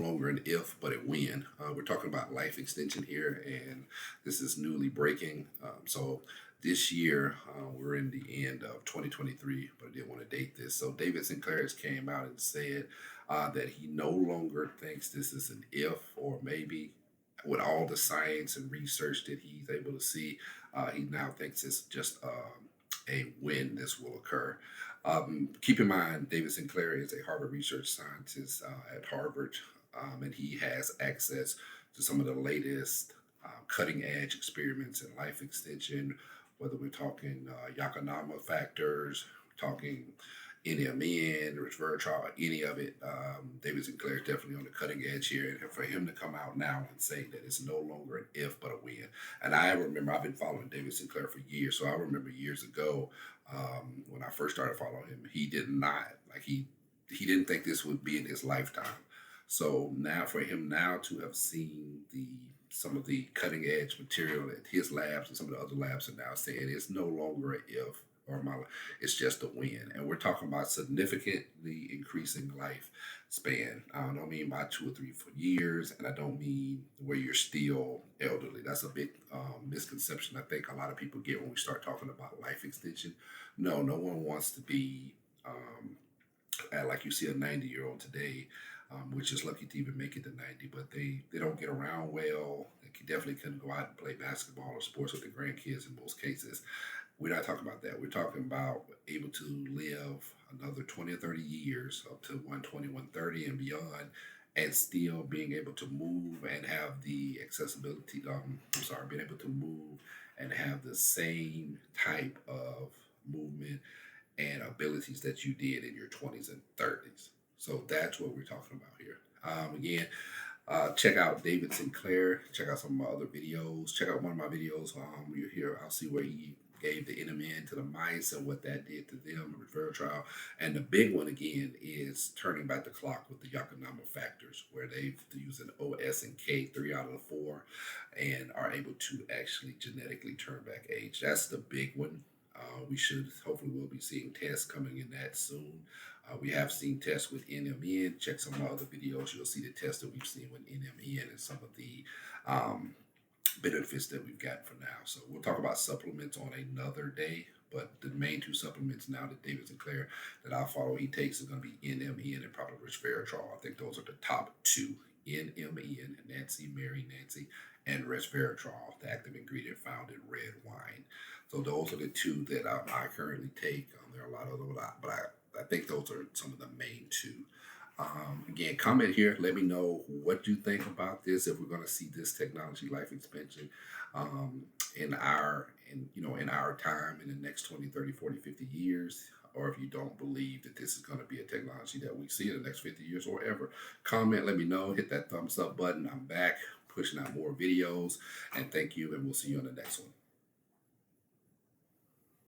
longer an if, but a when. We're talking about life extension here, and this is newly breaking. So this year, we're in the end of 2023, but I didn't want to date this. So David Sinclair has came out and said that he no longer thinks this is an if or maybe. With all the science and research that he's able to see, he now thinks it's just a when this will occur. Keep in mind, David Sinclair is a Harvard research scientist at Harvard, and he has access to some of the latest cutting edge experiments in life extension, whether we're talking Yakanama factors, we're talking NMN, resveratrol, any of it. David Sinclair is definitely on the cutting edge here. And for him to come out now and say that it's no longer an if but a when. And I remember I've been following David Sinclair for years. So I remember years ago when I first started following him, he did not, like he didn't think this would be in his lifetime. So now for him now to have seen the some of the cutting edge material at his labs and some of the other labs are now saying it's no longer an if or my it's just a win. And we're talking about significantly increasing lifespan. I don't mean by 2 or 3 years, and I don't mean where you're still elderly. That's a big misconception I think a lot of people get when we start talking about life extension. No, no one wants to be like you see a 90-year-old today, which is lucky to even make it to 90, but they don't get around well. Definitely couldn't go out and play basketball or sports with the grandkids in most cases. We're not talking about that. We're talking about able to live another 20 or 30 years up to 120, 130 and beyond, and still being able to move and have the accessibility. Being able to move and have the same type of movement and abilities that you did in your 20s and 30s. So that's what we're talking about here. Again, check out David Sinclair. Check out some of my other videos. Check out one of my videos. You're here. I'll see where he gave the NMN to the mice and what that did to them, the referral trial. And the big one again is turning back the clock with the Yakanama factors, where they've used an OS and K, 3 out of the 4, and are able to actually genetically turn back age. That's the big one. We should hopefully we'll be seeing tests coming in that soon. We have seen tests with NMN. Check some of my other videos. You'll see the tests that we've seen with NMN and some of the benefits that we've got for now. So we'll talk about supplements on another day. But the main 2 supplements now that David Sinclair that I follow he takes is going to be NMN and probably resveratrol. I think those are the top 2. NMN, Nancy, Mary, Nancy, and resveratrol, the active ingredient found in red wine. So those are the 2 that I currently take. There are a lot of them, but I think those are some of the main 2. Again, comment here. Let me know what you think about this. If we're going to see this technology life expansion in our time in the next 20, 30, 40, 50 years, or if you don't believe that this is going to be a technology that we see in the next 50 years or ever, comment. Let me know. Hit that thumbs up button. I'm back pushing out more videos, and thank you, and we'll see you on the next one.